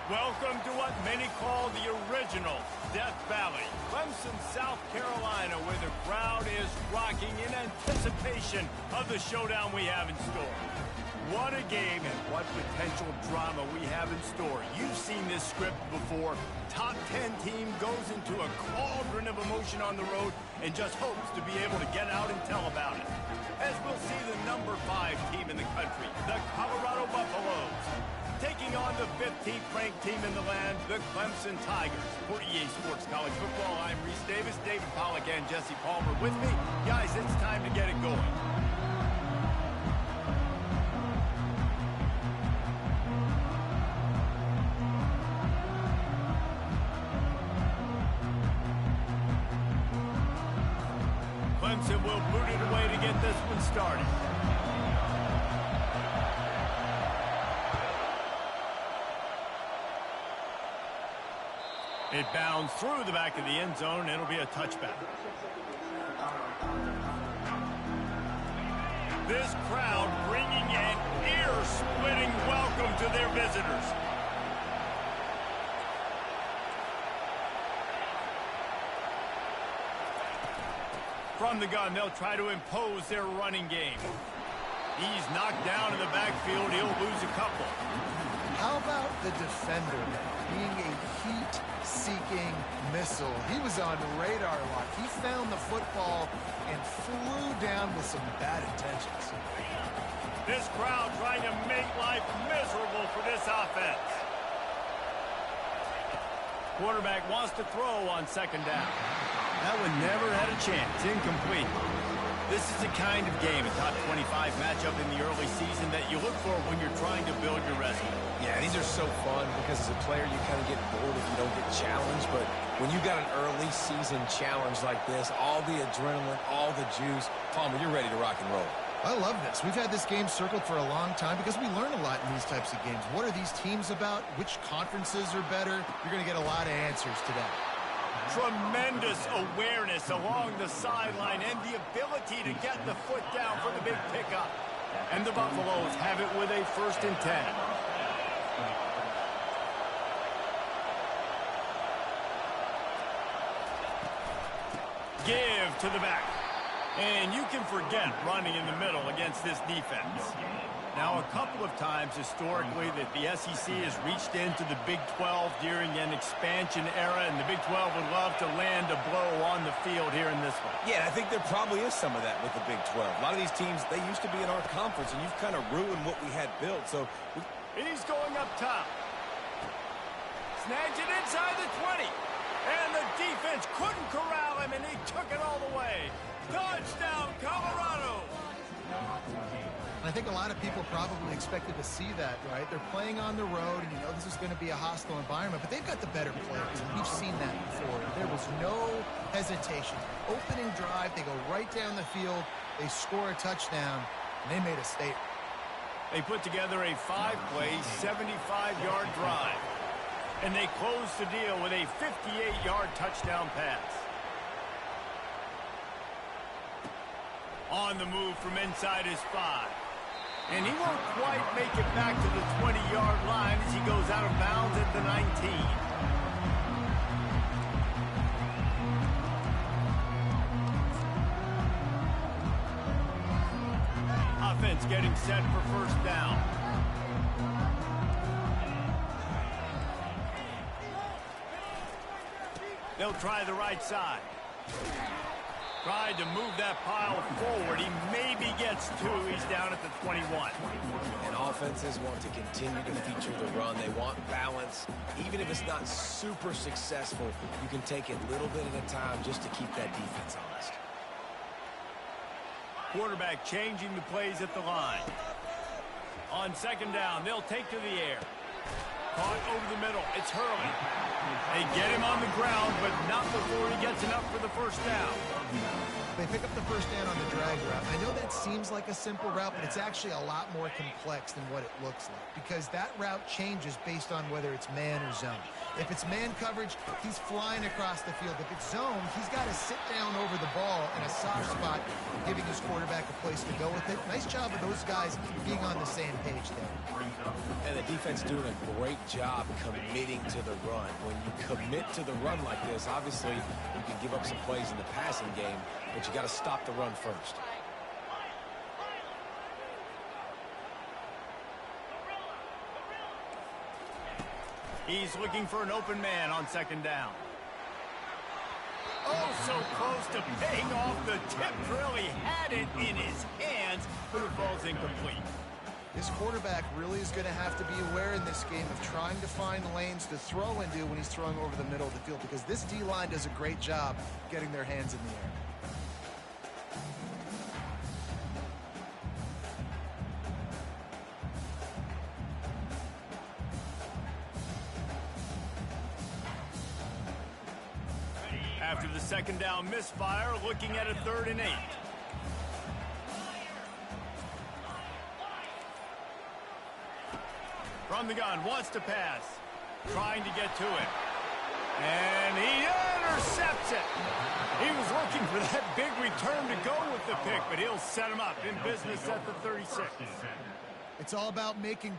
Welcome to what many call the original Death Valley, Clemson, South Carolina, where the crowd is rocking in anticipation of the showdown we have in store. What a game and what potential drama we have in store. You've seen this script before. Top 10 team goes into a cauldron of emotion on the road and just hopes to be able to get out and tell about it. As we'll see the number 5 team in the country, the Colorado Buffaloes, taking on the 15th ranked team in the land, the Clemson Tigers. For EA Sports College Football, I'm Reese Davis, David Pollack, and Jesse Palmer with me. Guys, it's time to get it going. Clemson will boot it away to get this one started. It bounds through the back of the end zone. It'll be a touchback. This crowd bringing an ear-splitting welcome to their visitors. From the gun, they'll try to impose their running game. He's knocked down in the backfield. He'll lose a couple. How about the defender being a heat-seeking missile? He was on radar lock. He found the football and flew down with some bad intentions. This crowd trying to make life miserable for this offense. Quarterback wants to throw on second down. That one never had a chance. Incomplete. This is the kind of game, a top 25 matchup in the early season that you look for when you're trying to build your resume. Yeah, these are so fun because as a player you kind of get bored if you don't get challenged, but when you got an early season challenge like this, all the adrenaline, all the juice, Palmer, you're ready to rock and roll. I love this. We've had this game circled for a long time because we learn a lot in these types of games. What are these teams about? Which conferences are better? You're going to get a lot of answers today. Tremendous awareness along the sideline and the ability to get the foot down for the big pickup. And the Buffaloes have it with a 1st and 10. Give to the back. And you can forget running in the middle against this defense. Now, a couple of times historically that the SEC has reached into the Big 12 during an expansion era, and the Big 12 would love to land a blow on the field here in this one. Yeah, I think there probably is some of that with the Big 12. A lot of these teams, they used to be in our conference, and you've kind of ruined what we had built. So he's going up top. Snags it inside the 20. And the defense couldn't corral him, and he took it all the way. Touchdown, Colorado! I think a lot of people probably expected to see that, right? They're playing on the road, and you know this is going to be a hostile environment, but they've got the better players, and we've seen that before. There was no hesitation. Opening drive, they go right down the field, they score a touchdown, and they made a statement. They put together a 5-play, 75-yard drive, and they closed the deal with a 58-yard touchdown pass. On the move from inside his 5. And he won't quite make it back to the 20-yard line as he goes out of bounds at the 19. Offense getting set for 1st down. They'll try the right side. Tried to move that pile forward. He maybe gets 2. He's down at the 21. And offenses want to continue to feature the run. They want balance. Even if it's not super successful, you can take it little bit at a time just to keep that defense honest. Quarterback changing the plays at the line. On 2nd down, they'll take to the air. Caught over the middle. It's Hurley. They get him on the ground, but not before he gets enough for the first down. They pick up the first down on the drag route. I know that seems like a simple route, but it's actually a lot more complex than what it looks like because that route changes based on whether it's man or zone. If it's man coverage, he's flying across the field. If it's zone, he's got to sit down over the ball in a soft spot, giving his quarterback a place to go with it. Nice job of those guys being on the same page there. And the defense doing a great job committing to the run. When you commit to the run like this, obviously you can give up some plays in the passing game, but you got to stop the run first. He's looking for an open man on second down. Oh, so close to paying off the tip drill. He had it in his hands, but it falls incomplete. This quarterback really is going to have to be aware in this game of trying to find lanes to throw into when he's throwing over the middle of the field because this D-line does a great job getting their hands in the air. After the second down misfire, looking at a 3rd and 8. From the gun, wants to pass. Trying to get to it. And he intercepts it. He was looking for that big return to go with the pick, but he'll set him up in business at the 36. It's all about making...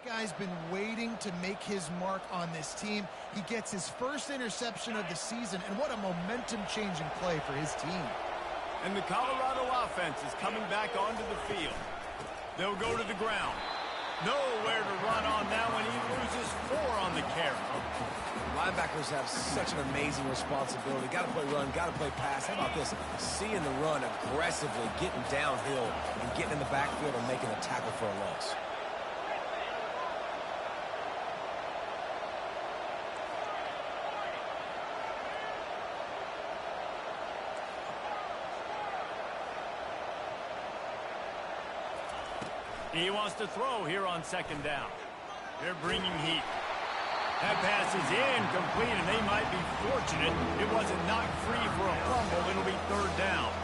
Guy's been waiting to make his mark on this team. He gets his first interception of the season, and what a momentum-changing play for his team. And the Colorado offense is coming back onto the field. They'll go to the ground. Nowhere to run on that one. He loses 4 on the carry. Linebackers have such an amazing responsibility. Got to play run, got to play pass. How about this? Seeing the run aggressively, getting downhill, and getting in the backfield and making a tackle for a loss. He wants to throw here on second down. They're bringing heat. That pass is incomplete, and they might be fortunate it wasn't knocked free for a fumble. It'll be 3rd down.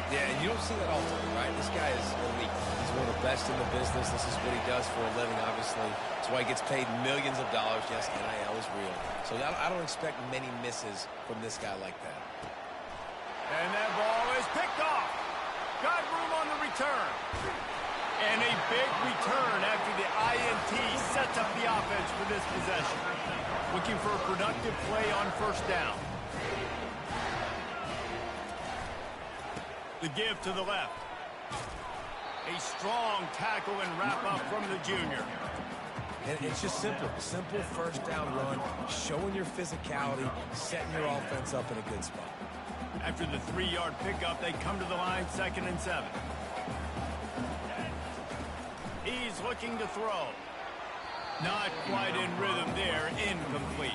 Yeah, and you don't see that all the time, right? This guy is elite. He's one of the best in the business. This is what he does for a living, obviously. That's why he gets paid millions of dollars. Yes, NIL is real. So I don't expect many misses from this guy like that. And that ball is picked off. Got room on the return. And a big return after the INT sets up the offense for this possession. Looking for a productive play on first down. The give to the left. A strong tackle and wrap-up from the junior. And it's just simple. Simple first down run, showing your physicality, setting your offense up in a good spot. After the 3-yard pickup, they come to the line 2nd and 7. He's looking to throw. Not quite in rhythm there. Incomplete.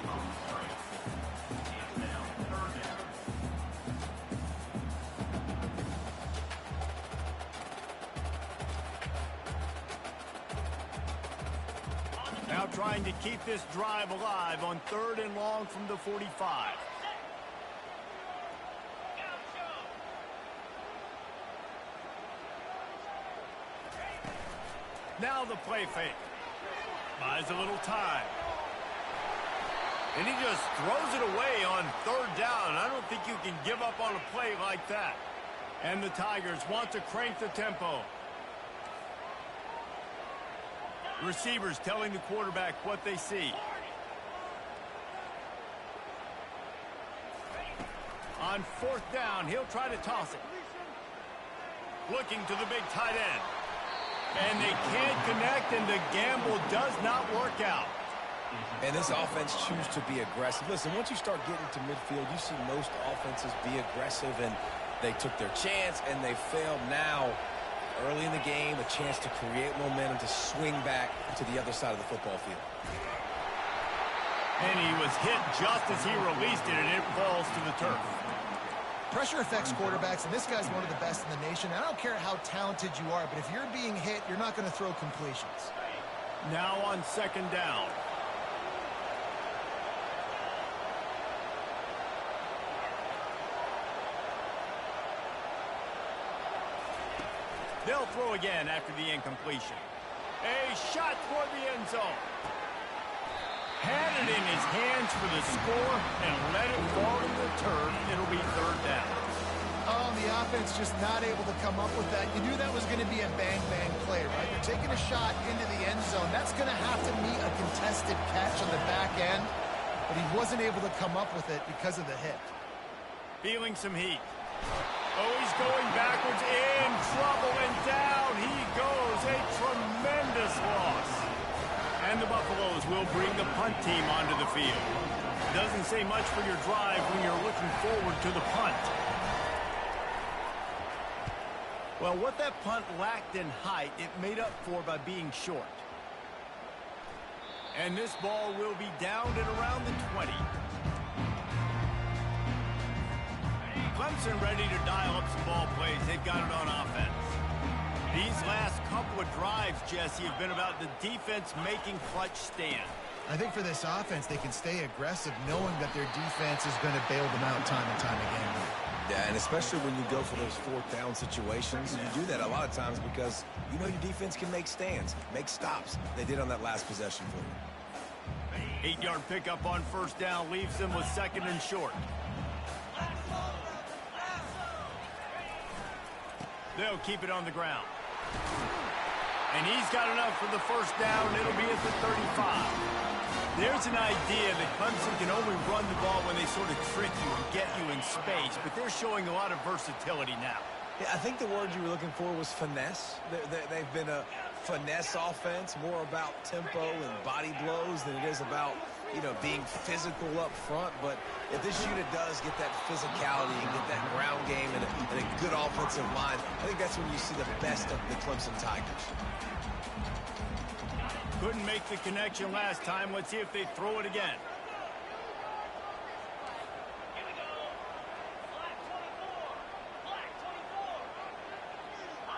Now trying to keep this drive alive on 3rd and long from the 45. Now the play fake. Buys a little time. And he just throws it away on 3rd down. I don't think you can give up on a play like that. And the Tigers want to crank the tempo. Receivers telling the quarterback what they see. On fourth down, he'll try to toss it. Looking to the big tight end. And they can't connect, and the gamble does not work out. And this offense chooses to be aggressive. Listen, once you start getting to midfield, you see most offenses be aggressive, and they took their chance, and they failed. Now, early in the game, a chance to create momentum to swing back to the other side of the football field. And he was hit just as he released it, and it falls to the turf. Pressure affects quarterbacks, and this guy's one of the best in the nation. I don't care how talented you are, but if you're being hit, you're not going to throw completions. Now on second down. They'll throw again after the incompletion. A shot toward the end zone. Had it in his hands for the score and let it fall to the turf. It'll be third down. Oh, the offense just not able to come up with that. You knew that was going to be a bang-bang play, right? They're taking a shot into the end zone. That's going to have to meet a contested catch on the back end, but he wasn't able to come up with it because of the hit. Feeling some heat. Oh, he's going backwards, in trouble, and down he goes. A tremendous loss. And the Buffaloes will bring the punt team onto the field. Doesn't say much for your drive when you're looking forward to the punt. Well, what that punt lacked in height, it made up for by being short. And this ball will be downed at around the 20. Clemson ready to dial up some ball plays. They've got it on offense. These last couple of drives, Jesse, have been about the defense making clutch stand. I think for this offense, they can stay aggressive knowing that their defense is going to bail them out time and time again. Yeah, and especially when you go for those fourth down situations, you do that a lot of times because you know your defense can make stands, make stops. They did on that last possession for you. 8-yard pickup on first down leaves them with second and short. They'll keep it on the ground. And he's got enough for the first down. It'll be at the 35. There's an idea that Clemson can only run the ball when they sort of trick you and get you in space, but they're showing a lot of versatility now. Yeah, I think the word you were looking for was finesse. They've been a finesse offense, more about tempo and body blows than it is about, you know, being physical up front. But if this unit does get that physicality and get that ground game and a good offensive line, I think that's when you see the best of the Clemson Tigers. Couldn't make the connection last time. Let's see if they throw it again.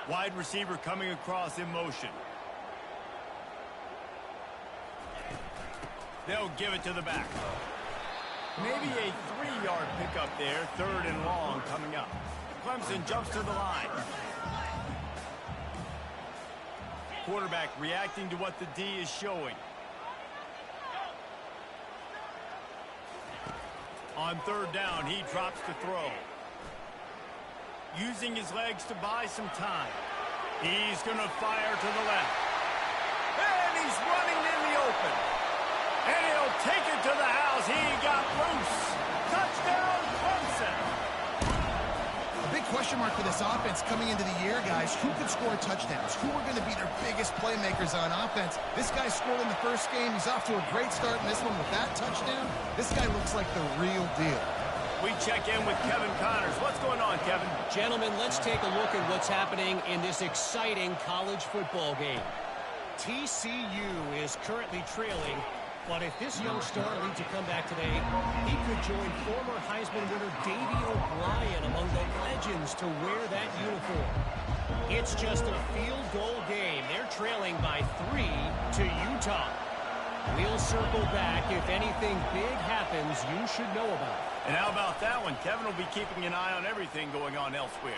Wide receiver coming across in motion. They'll give it to the back. Maybe a 3-yard pickup there. Third and long coming up. Clemson jumps to the line. Quarterback reacting to what the D is showing. On third down, he drops to throw. Using his legs to buy some time. He's going to fire to the left. And he's running in the open. And he'll take it to the house. He got loose. Touchdown, Clemson. A big question mark for this offense coming into the year, guys. Who could score touchdowns? Who are going to be their biggest playmakers on offense? This guy scored in the first game. He's off to a great start in this one with that touchdown. This guy looks like the real deal. We check in with Kevin Connors. What's going on, Kevin? Gentlemen, let's take a look at what's happening in this exciting college football game. TCU is currently trailing, but if this young star leads a comeback today, he could join former Heisman winner Davey O'Brien among the legends to wear that uniform. It's just a field goal game. They're trailing by 3 to Utah. We'll circle back if anything big happens you should know about. And how about that one? Kevin will be keeping an eye on everything going on elsewhere.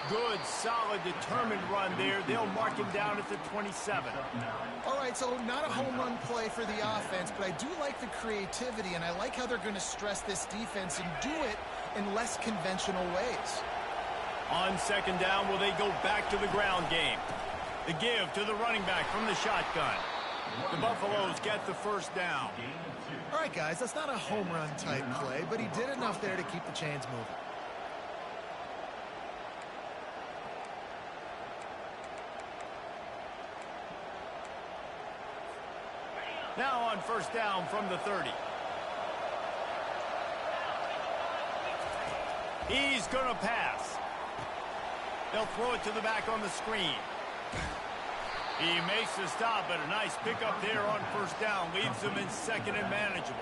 Good, solid, determined run there. They'll mark him down at the 27. All right, so not a home run play for the offense, but I do like the creativity, and I like how they're going to stress this defense and do it in less conventional ways. On second down, will they go back to the ground game? The give to the running back from the shotgun. The Buffaloes get the first down. All right, guys, that's not a home run type play, but he did enough there to keep the chains moving. Now on first down from the 30. He's going to pass. They'll throw it to the back on the screen. He makes the stop, but a nice pickup there on first down. Leaves them in second and manageable.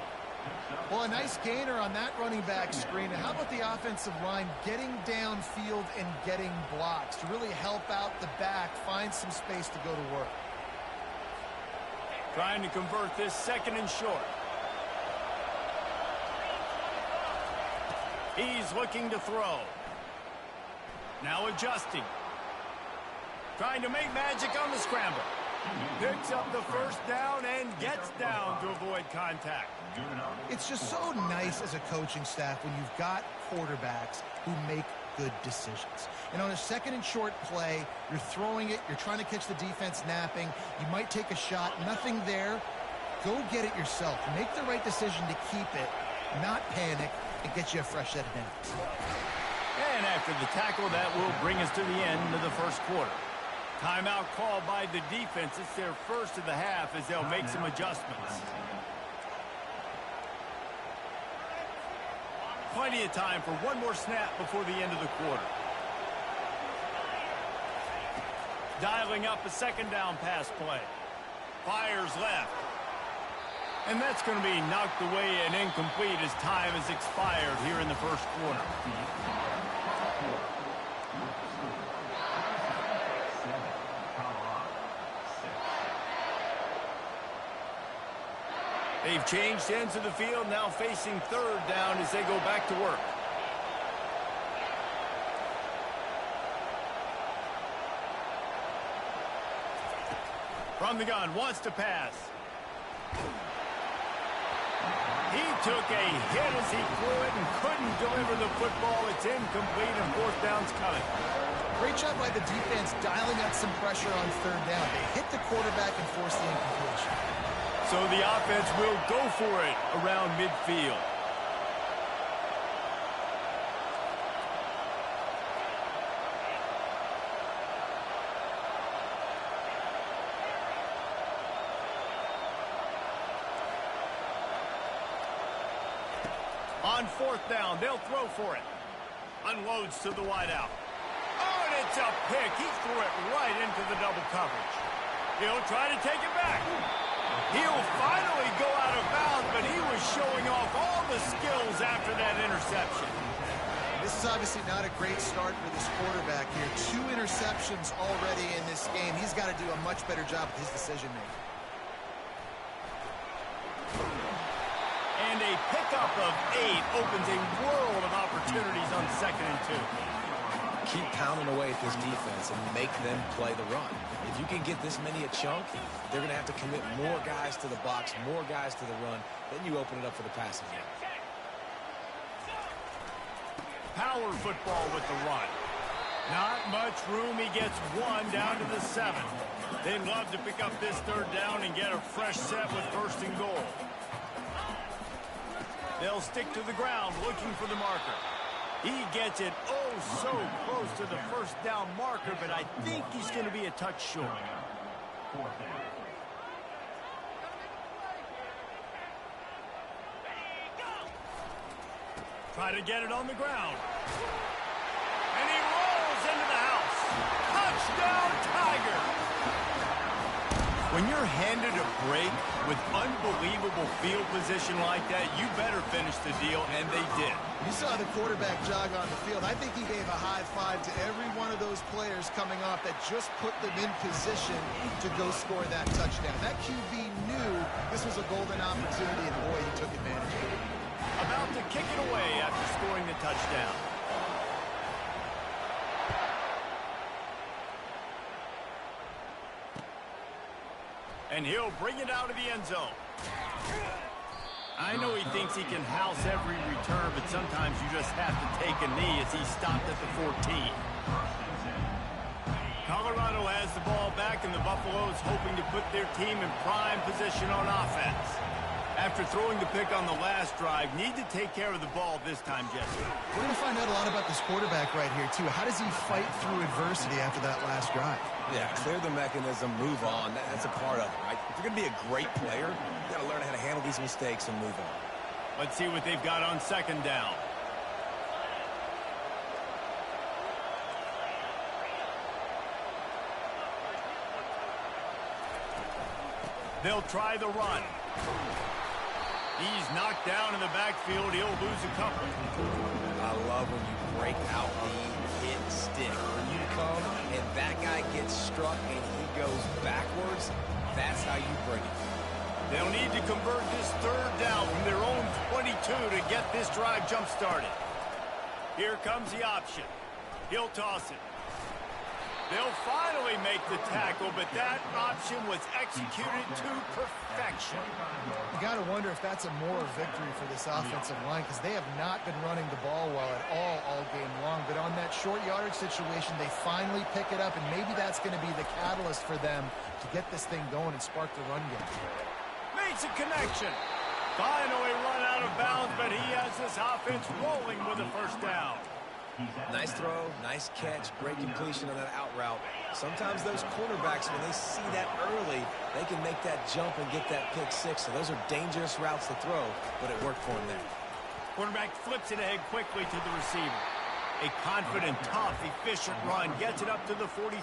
Well, a nice gainer on that running back screen. And how about the offensive line getting downfield and getting blocks to really help out the back, find some space to go to work. Trying to convert this second and short. He's looking to throw. Now adjusting. Trying to make magic on the scramble. Picks up the first down and gets down to avoid contact. It's just so nice as a coaching staff when you've got quarterbacks who make good decisions. And on a second and short play, you're throwing it, you're trying to catch the defense napping, you might take a shot, nothing there. Go get it yourself. Make the right decision to keep it, not panic, and get you a fresh set of downs. And after the tackle, that will bring us to the end of the first quarter. Timeout called by the defense. It's their first of the half as they'll make some adjustments. Plenty of time for one more snap before the end of the quarter. Dialing up a second down pass play. Fires left. And that's going to be knocked away and incomplete as time has expired here in the first quarter. They've changed ends of the field, now facing third down as they go back to work. From the gun, wants to pass. He took a hit as he threw it and couldn't deliver the football. It's incomplete and fourth down's coming. Great job by the defense dialing out some pressure on third down. They hit the quarterback and forced the incompletion. So the offense will go for it around midfield. On fourth down, they'll throw for it. Unloads to the wideout. Oh, and it's a pick. He threw it right into the double coverage. He'll try to take it back. He'll finally go out of bounds, but he was showing off all the skills after that interception. This is obviously not a great start for this quarterback here. 2 interceptions already in this game. He's got to do a much better job with his decision-making. And a pickup of 8 opens a world of opportunities on second and 2. Keep pounding away at this defense and make them play the run. If you can get this many a chunk, they're going to have to commit more guys to the box, more guys to the run. Then you open it up for the passing game. Power football with the run. Not much room. He gets 1 down to the 7. They'd love to pick up this third down and get a fresh set with first and goal. They'll stick to the ground looking for the marker. He gets it oh so close to the first down marker, but I think he's going to be a touch short. Try to get it on the ground. And he rolls into the house. Touchdown, Tiger! When you're handed a break with unbelievable field position like that, you better finish the deal, and they did. You saw the quarterback jog on the field. I think he gave a high five to every one of those players coming off that just put them in position to go score that touchdown. That QB knew this was a golden opportunity, and boy, he took advantage of it. About to kick it away after scoring the touchdown. And he'll bring it out of the end zone. I know he thinks he can house every return, but sometimes you just have to take a knee as he stopped at the 14. Colorado has the ball back, and the Buffaloes hoping to put their team in prime position on offense. After throwing the pick on the last drive, need to take care of the ball this time, Jesse. We're going to find out a lot about this quarterback right here, too. How does he fight through adversity after that last drive? Yeah, clear the mechanism, move on. That's a part of it, right? If you're going to be a great player, you got to learn how to handle these mistakes and move on. Let's see what they've got on second down. They'll try the run. He's knocked down in the backfield. He'll lose a couple. I love when you break out the hit stick. When you come and that guy gets struck and he goes backwards, that's how you bring it. They'll need to convert this third down from their own 22 to get this drive jump-started. Here comes the option. He'll toss it. They'll finally make the tackle, but that option was executed to perfection. You got to wonder if that's a moral victory for this offensive line, because they have not been running the ball well at all game long. But on that short yardage situation, they finally pick it up, and maybe that's going to be the catalyst for them to get this thing going and spark the run game. Makes a connection. Finally run out of bounds, but he has this offense rolling with a first down. Nice throw, nice catch, great completion on that out route. Sometimes those quarterbacks, when they see that early, they can make that jump and get that pick six. So those are dangerous routes to throw, but it worked for him there. Quarterback flips it ahead quickly to the receiver. A confident, tough, efficient run gets it up to the 44.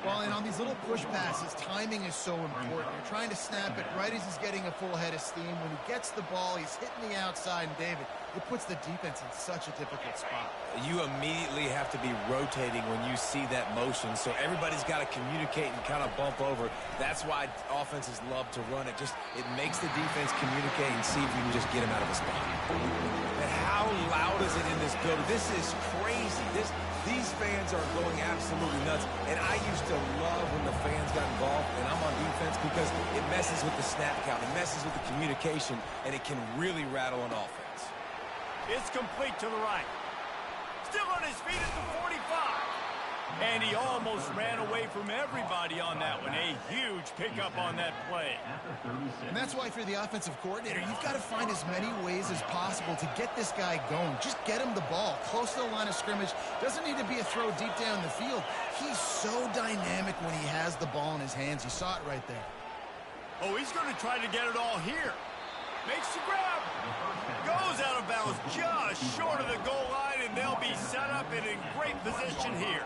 Well, and on these little push passes, timing is so important. You're trying to snap it right as he's getting a full head of steam. When he gets the ball, he's hitting the outside, and David, it puts the defense in such a difficult spot. You immediately have to be rotating when you see that motion, so everybody's got to communicate and kind of bump over. That's why offenses love to run it. It makes the defense communicate and see if you can just get him out of a spot. And how loud is it in this building? This is crazy. These fans are going absolutely nuts, and I used to love when the fans got involved, and I'm on defense because it messes with the snap count, it messes with the communication, and it can really rattle an offense. It's complete to the right. Still on his feet at the 45. And he almost ran away from everybody on that one. A huge pickup on that play. And that's why, for the offensive coordinator, you've got to find as many ways as possible to get this guy going. Just get him the ball close to the line of scrimmage. Doesn't need to be a throw deep down the field. He's so dynamic when he has the ball in his hands. You saw it right there. Oh, he's going to try to get it all here. Makes the grab. Goes out of bounds just short of the goal line, and they'll be set up and in great position here.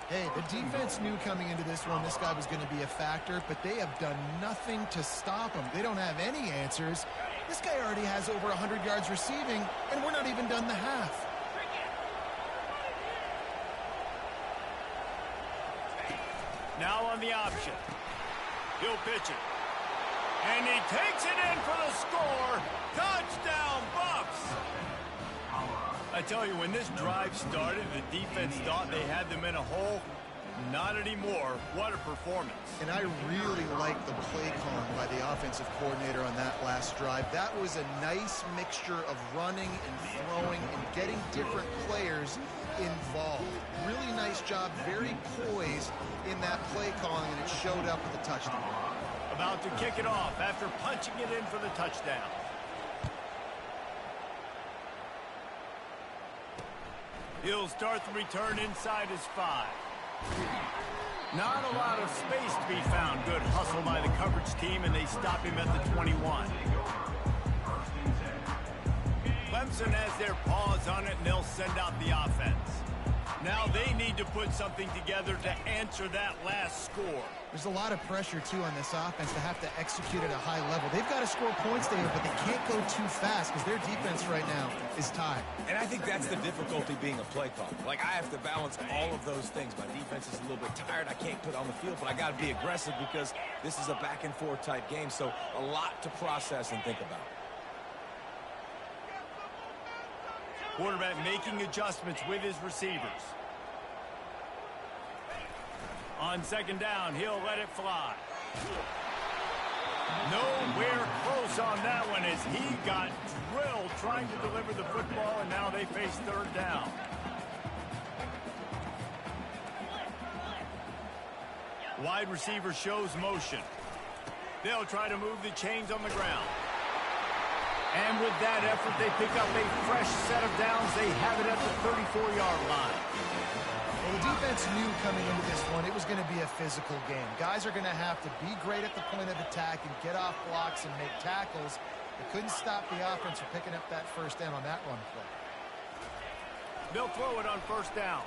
Hey, the defense knew coming into this one this guy was going to be a factor, but they have done nothing to stop him. They don't have any answers. This guy already has over 100 yards receiving, and we're not even done the half. Now on the option. He'll pitch it. And he takes it in for the score. Touchdown, Buffs! I tell you, when this drive started, the defense thought they had them in a hole. Not anymore. What a performance. And I really like the play calling by the offensive coordinator on that last drive. That was a nice mixture of running and throwing and getting different players involved. Really nice job, very poised in that play calling, and it showed up with a touchdown. About to kick it off after punching it in for the touchdown. He'll start the return inside his 5. Not a lot of space to be found. Good hustle by the coverage team, and they stop him at the 21. Clemson has their paws on it, and they'll send out the offense. Now they need to put something together to answer that last score. There's a lot of pressure, too, on this offense to have to execute at a high level. They've got to score points there, but they can't go too fast because their defense right now is tied. And I think that's the difficulty being a play caller. Like, I have to balance all of those things. My defense is a little bit tired. I can't put on the field, but I got to be aggressive because this is a back-and-forth type game, so a lot to process and think about. Quarterback making adjustments with his receivers. On second down, he'll let it fly. Nowhere close on that one as he got drilled trying to deliver the football, and now they face third down. Wide receiver shows motion. They'll try to move the chains on the ground. And with that effort, they pick up a fresh set of downs. They have it at the 34-yard line. Well, the defense knew coming into this one it was going to be a physical game. Guys are going to have to be great at the point of attack and get off blocks and make tackles. They couldn't stop the offense from picking up that first down on that run play. They'll throw it on first down.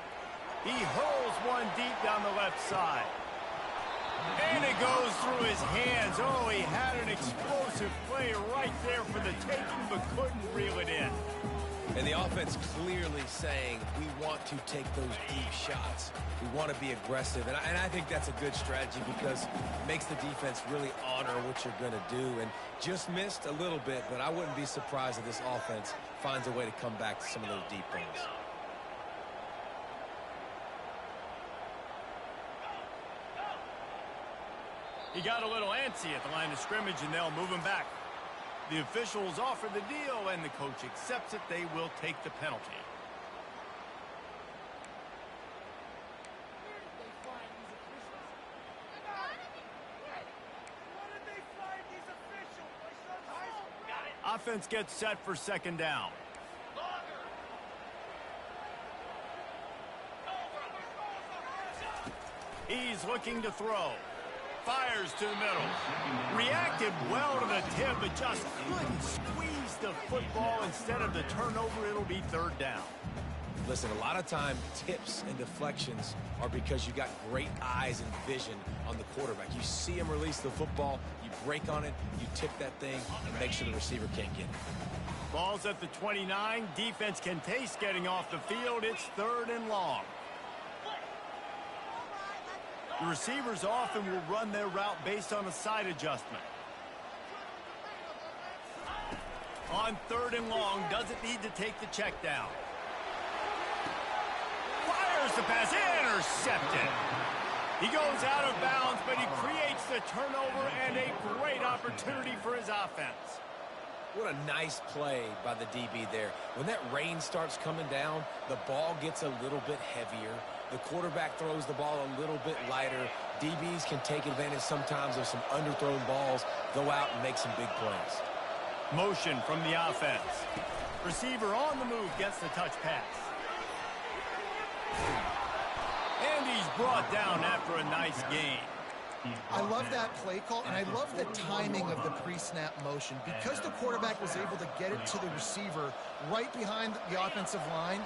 He hurls one deep down the left side. And it goes through his hands. Oh, he had an explosive play right there for the taking, but couldn't reel it in. And the offense clearly saying, we want to take those deep shots. We want to be aggressive. And I think that's a good strategy because it makes the defense really honor what you're going to do. And just missed a little bit, but I wouldn't be surprised if this offense finds a way to come back to some of those deep things. He got a little antsy at the line of scrimmage, and they'll move him back. The officials offer the deal, and the coach accepts it. They will take the penalty. Offense gets set for second down. He's looking to throw. Fires to the middle. Reacted well to the tip, but just couldn't squeeze the football. Instead of the turnover, it'll be third down. Listen, a lot of time, tips and deflections are because you got great eyes and vision on the quarterback. You see him release the football, you break on it, you tip that thing, and make sure the receiver can't get it. Ball's at the 29. Defense can taste getting off the field. It's third and long. The receivers often will run their route based on a side adjustment. On third and long, doesn't need to take the check down. Fires the pass, intercepted. He goes out of bounds, but he creates the turnover and a great opportunity for his offense. What a nice play by the DB there. When that rain starts coming down, the ball gets a little bit heavier. The quarterback throws the ball a little bit lighter. DBs can take advantage sometimes of some underthrown balls, go out and make some big plays. Motion from the offense. Receiver on the move gets the touch pass. And he's brought down after a nice gain. I love that play call, and I love the timing of the pre-snap motion. Because the quarterback was able to get it to the receiver right behind the offensive line,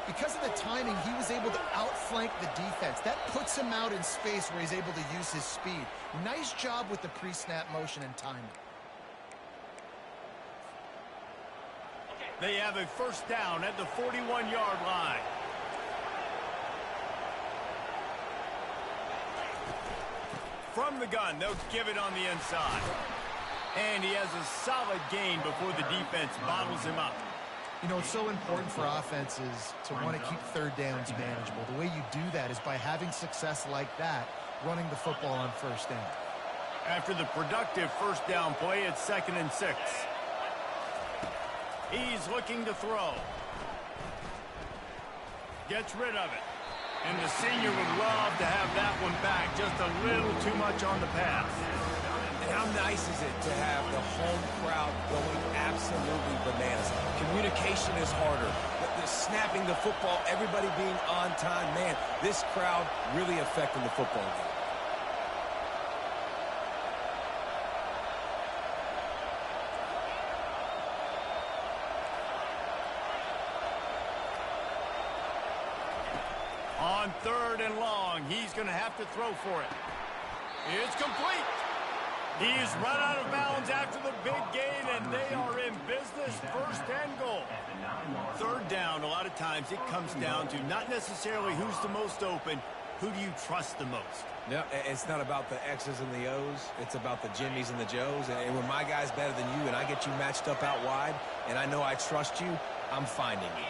because of the timing, he was able to outflank the defense. That puts him out in space where he's able to use his speed. Nice job with the pre-snap motion and timing. They have a first down at the 41-yard line. From the gun, they'll give it on the inside. And he has a solid gain before the defense bottles him up. You know, it's so important for offenses to want to keep third downs manageable. The way you do that is by having success like that, running the football on first down. After the productive first down play, it's 2nd and 6. He's looking to throw. Gets rid of it. And the senior would love to have that one back. Just a little too much on the pass. And how nice is it to have the home crowd going absolutely bananas? Communication is harder. The snapping the football, everybody being on time. Man, this crowd really affecting the football game. On third and long, he's going to have to throw for it. It's complete. He's run out of bounds after the big gain, and they are in business. First and goal. Third down, a lot of times it comes down to not necessarily who's the most open, who do you trust the most? No, it's not about the X's and the O's. It's about the Jimmies and the Joes. And when my guy's better than you and I get you matched up out wide, and I know I trust you, I'm finding you.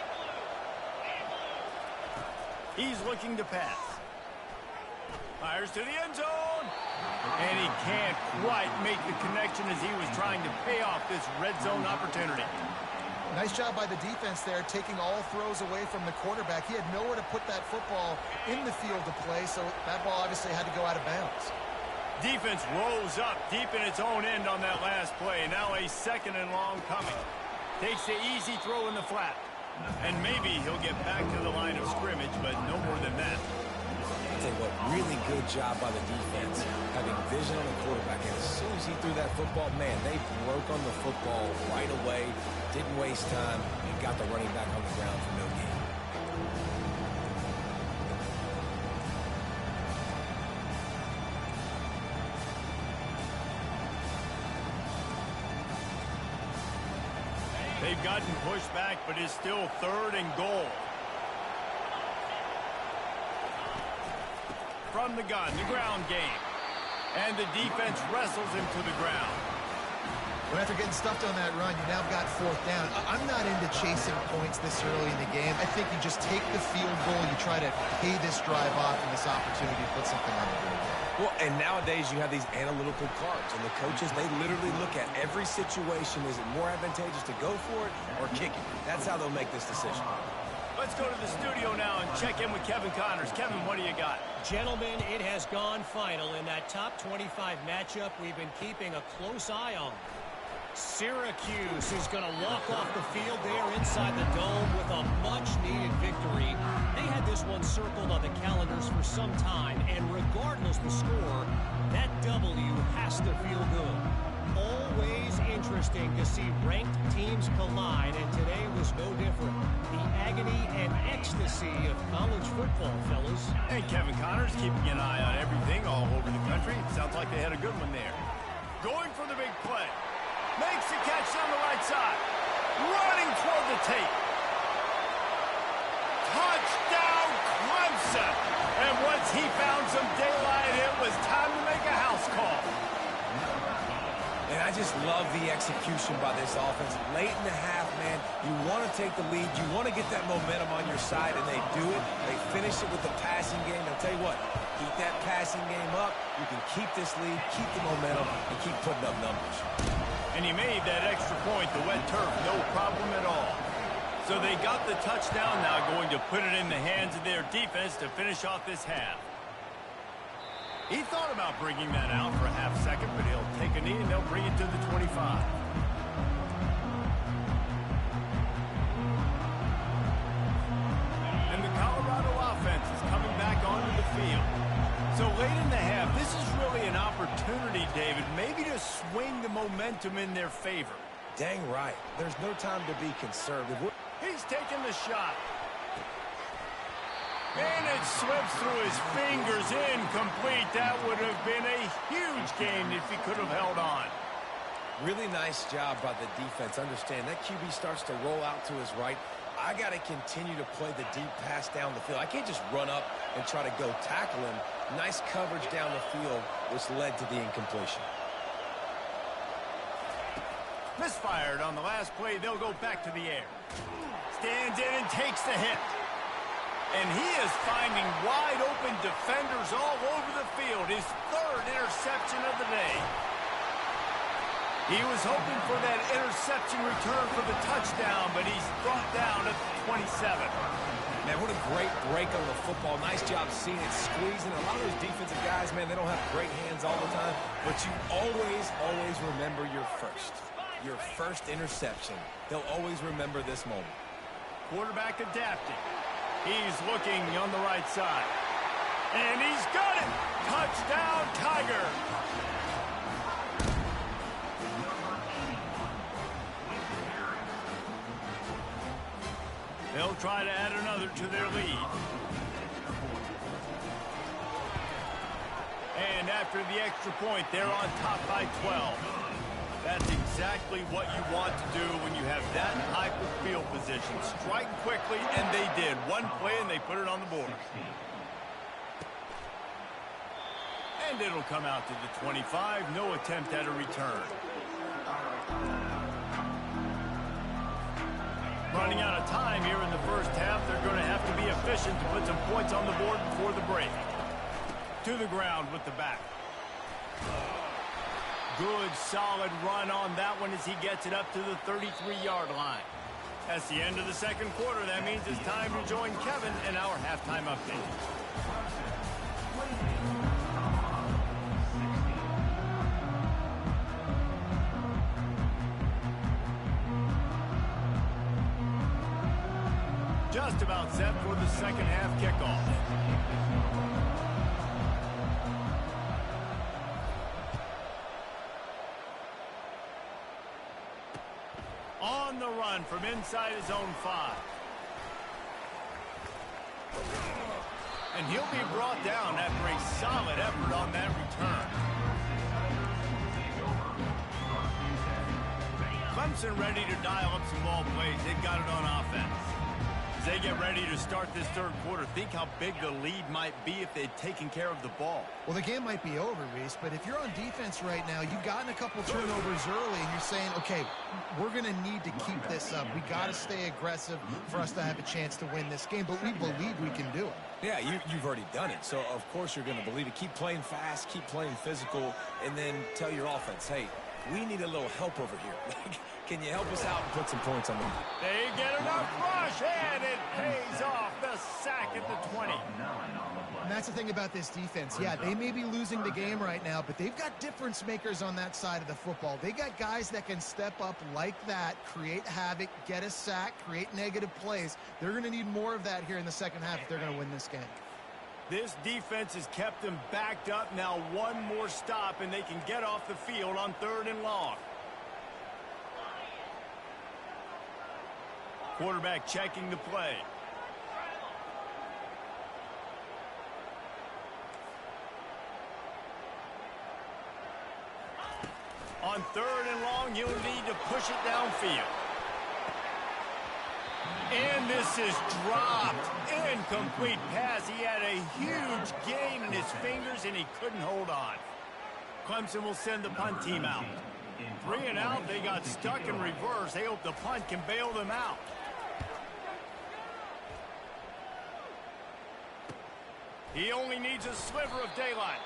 He's looking to pass. Fires to the end zone. And he can't quite make the connection as he was trying to pay off this red zone opportunity. Nice job by the defense there, taking all throws away from the quarterback. He had nowhere to put that football in the field to play, so that ball obviously had to go out of bounds. Defense rose up deep in its own end on that last play. Now a 2nd and long coming. Takes the easy throw in the flat. And maybe he'll get back to the line of scrimmage, but no more than that. I'll tell you what, really good job by the defense, having vision on the quarterback. And as soon as he threw that football, man, they broke on the football right away, didn't waste time, and got the running back on the ground for no gain. They've gotten pushed back, but it's still 3rd and goal. From the gun, the ground game. And the defense wrestles him to the ground. Well, after getting stuffed on that run, you now got 4th down. I'm not into chasing points this early in the game. I think you just take the field goal. You try to pay this drive off and this opportunity to put something on the board. Well, and nowadays you have these analytical cards, and the coaches, they literally look at every situation. Is it more advantageous to go for it or kick it? That's how they'll make this decision. Let's go to the studio now and check in with Kevin Connors. Kevin, what do you got? Gentlemen, it has gone final in that top 25 matchup we've been keeping a close eye on. Syracuse is going to walk off the field there inside the dome with a much-needed victory. They had this one circled on the calendars for some time, and regardless the score, that W has to feel good. Always interesting to see ranked teams collide, and today was no different. The agony and ecstasy of college football, fellas. Hey, Kevin Connors keeping an eye on everything all over the country. Sounds like they had a good one there. Going for the big play. Makes the catch on the right side. Running toward the tape. Touchdown, Clemson. And once he found some daylight, it was time to make a house call. And I just love the execution by this offense. Late in the half, man, you want to take the lead. You want to get that momentum on your side, and they do it. They finish it with the passing game. I'll tell you what, keep that passing game up. You can keep this lead, keep the momentum, and keep putting up numbers. And he made that extra point, the wet turf, no problem at all. So they got the touchdown, now going to put it in the hands of their defense to finish off this half. He thought about bringing that out for a half second, but he'll take a knee and they'll bring it to the 25. And the Colorado offense is coming back onto the field. So late in the half, this is really an opportunity, David, maybe to swing the momentum in their favor. Dang right. There's no time to be conservative. He's taking the shot. And it slips through his fingers, incomplete. That would have been a huge gain if he could have held on. Really nice job by the defense. Understand, that QB starts to roll out to his right. I got to continue to play the deep pass down the field. I can't just run up and try to go tackle him. Nice coverage down the field, which led to the incompletion. Misfired on the last play. They'll go back to the air. Stands in and takes the hit. And he is finding wide open defenders all over the field. His 3rd interception of the day. He was hoping for that interception return for the touchdown, but he's brought down at the 27. Man, what a great break on the football. Nice job seeing it, squeezing. A lot of those defensive guys, man, they don't have great hands all the time, but you always remember your first interception. They'll always remember this moment. Quarterback adapting. He's looking on the right side. And he's got it! Touchdown, Tiger! They'll try to add another to their lead. And after the extra point, they're on top by 12. That's exactly what you want to do when you have that type of field position. Strike quickly, and they did. One play, and they put it on the board. And it'll come out to the 25. No attempt at a return. Running out of time here in the first half. They're going to have to be efficient to put some points on the board before the break. To the ground with the back. Good, solid run on that one as he gets it up to the 33-yard line. That's the end of the second quarter. That means it's time to join Kevin in our halftime update. Just about set for the second half kickoff. On the run from inside his own 5. And he'll be brought down after a solid effort on that return. Clemson ready to dial up some ball plays. They've got it on offense. As they get ready to start this third quarter, think how big the lead might be if they'd taken care of the ball. Well, the game might be over, Reese, but if you're on defense right now, you've gotten a couple turnovers early, and you're saying, okay, we're going to need to keep this up. We got to stay aggressive for us to have a chance to win this game, but we believe we can do it. Yeah, you've already done it, so of course you're going to believe it. Keep playing fast, keep playing physical, and then tell your offense, hey, we need a little help over here. Can you help us out and put some points on them? They get enough rush, and it pays off. The sack at the 20. And that's the thing about this defense. Yeah, they may be losing the game right now, but they've got difference makers on that side of the football. They got guys that can step up like that, create havoc, get a sack, create negative plays. They're going to need more of that here in the second half if they're going to win this game. This defense has kept them backed up. Now one more stop, and they can get off the field on 3rd and long. Quarterback checking the play. On 3rd and long, you'll need to push it downfield. And this is dropped. Incomplete pass. He had a huge gain in his fingers, and he couldn't hold on. Clemson will send the punt team out. 3 and out. They got stuck in reverse. They hope the punt can bail them out. He only needs a sliver of daylight.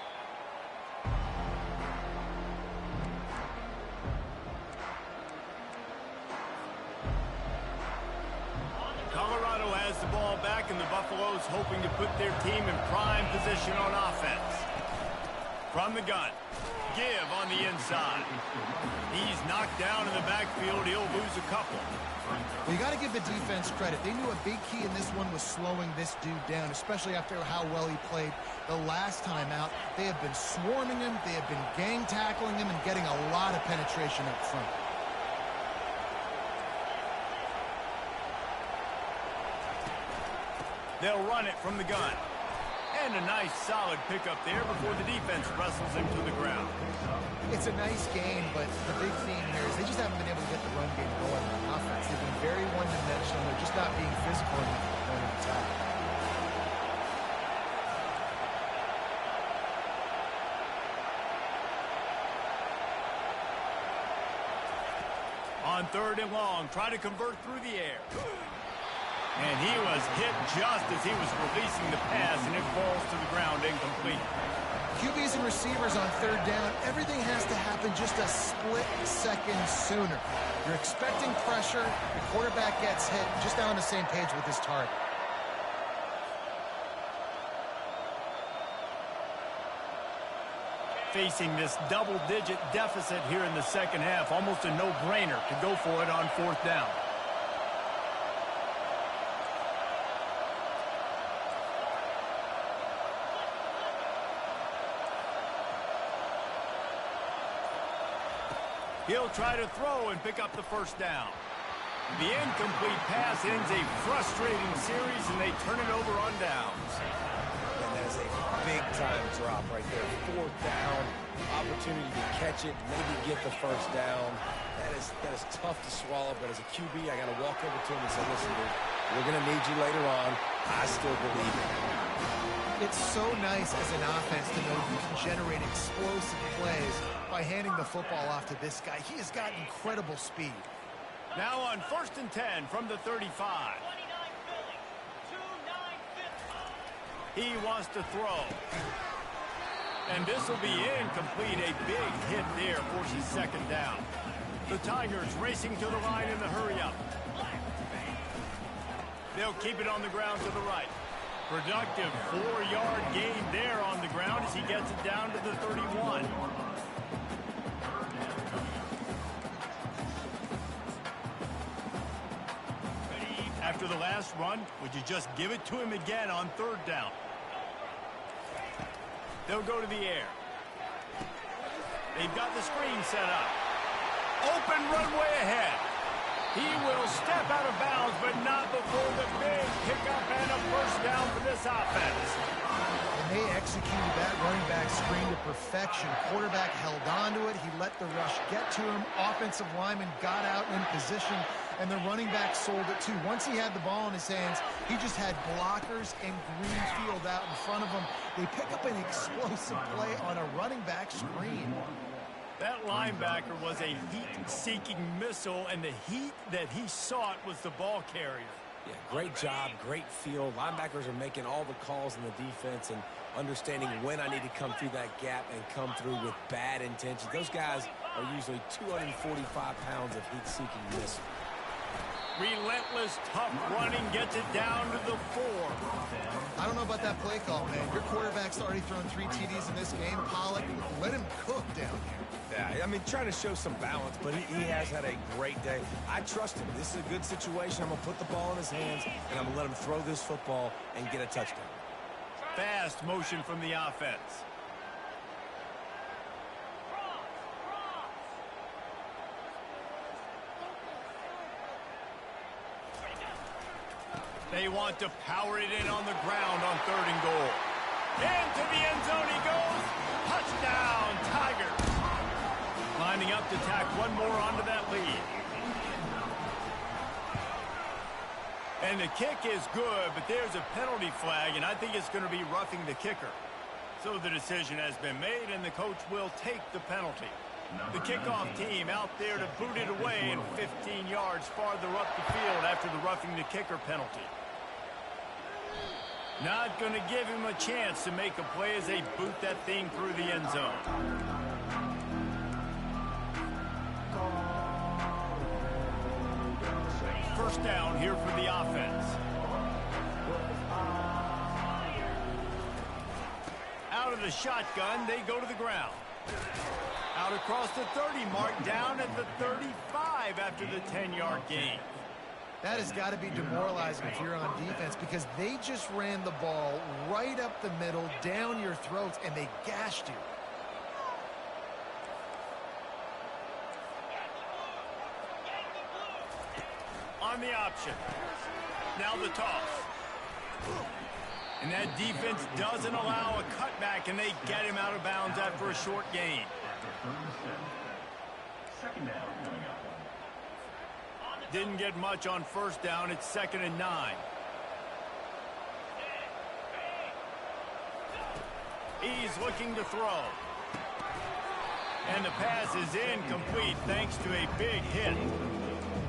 Colorado has the ball back, and the Buffaloes hoping to put their team in prime position on offense. From the gun, give on the inside. He's knocked down in the backfield. He'll lose a couple. Well, you got to give the defense credit. They knew a big key in this one was slowing this dude down, especially after how well he played the last time out. They have been swarming him. They have been gang tackling him and getting a lot of penetration up front. They'll run it from the gun. And a nice solid pickup there before the defense wrestles him to the ground. It's a nice game, but the big theme here is they just haven't been able to get the run game going on offense. They've been very one-dimensional. They're just not being physical enough at the point of attack. On 3rd and long, try to convert through the air. And he was hit just as he was releasing the pass, and it falls to the ground incomplete. QBs and receivers on 3rd down, everything has to happen just a split second sooner. You're expecting pressure, the quarterback gets hit, just now on the same page with his target. Facing this double-digit deficit here in the second half, almost a no-brainer to go for it on 4th down. He'll try to throw and pick up the 1st down. The incomplete pass ends a frustrating series, and they turn it over on downs. And that is a big-time drop right there. 4th down, opportunity to catch it, maybe get the 1st down. That is tough to swallow, but as a QB, I got to walk over to him and say, listen, dude, we're going to need you later on. I still believe it. It's so nice as an offense to know you can generate explosive plays by handing the football off to this guy. He has got incredible speed. Now on 1st and 10 from the 35. He wants to throw. And this will be incomplete. A big hit there forces 2nd down. The Tigers racing to the line in the hurry-up. They'll keep it on the ground to the right. Productive 4-yard gain there on the ground as he gets it down to the 31. After the last run, would you just give it to him again on 3rd down? They'll go to the air. They've got the screen set up. Open runway ahead. He will step out of bounds, but not before the big pickup and a first down for this offense. And they executed that running back screen to perfection. Quarterback held on to it. He let the rush get to him. Offensive lineman got out in position, and the running back sold it too. Once he had the ball in his hands, he just had blockers and green field out in front of him. They pick up an explosive play on a running back screen. That linebacker was a heat-seeking missile, and the heat that he sought was the ball carrier. Yeah, great job, great feel. Linebackers are making all the calls in the defense and understanding when I need to come through that gap and come through with bad intentions. Those guys are usually 245 pounds of heat-seeking missile. Relentless, tough running gets it down to the 4. I don't know about that play call, man. Your quarterback's already thrown 3 TDs in this game. Pollock, let him cook down here. Yeah, I mean, trying to show some balance, but he has had a great day. I trust him. This is a good situation. I'm going to put the ball in his hands, and I'm going to let him throw this football and get a touchdown. Fast motion from the offense. They want to power it in on the ground on 3rd and goal. Into the end zone he goes. Touchdown, Tigers. Lining up to tack one more onto that lead. And the kick is good, but there's a penalty flag, and I think it's going to be roughing the kicker. So the decision has been made, and the coach will take the penalty. The kickoff team out there to boot it away and 15 yards farther up the field after the roughing the kicker penalty. Not going to give him a chance to make a play as they boot that thing through the end zone. First down here for the offense. Out of the shotgun, they go to the ground. Out across the 30 mark, down at the 35 after the 10-yard gain. That has got to be demoralizing if you're on defense because they just ran the ball right up the middle, down your throats, and they gashed you. On the option. Now the toss. And that defense doesn't allow a cutback, and they get him out of bounds after a short gain. Didn't get much on first down. It's 2nd and 9. He's looking to throw. And the pass is incomplete thanks to a big hit.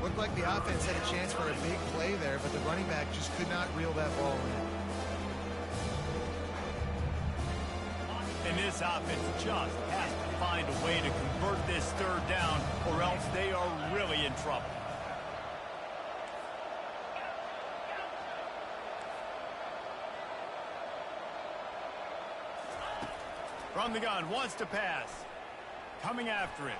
Looked like the offense had a chance for a big play there, but the running back just could not reel that ball in. And this offense just has to find a way to convert this 3rd down, or else they are really in trouble. From the gun, wants to pass. Coming after it.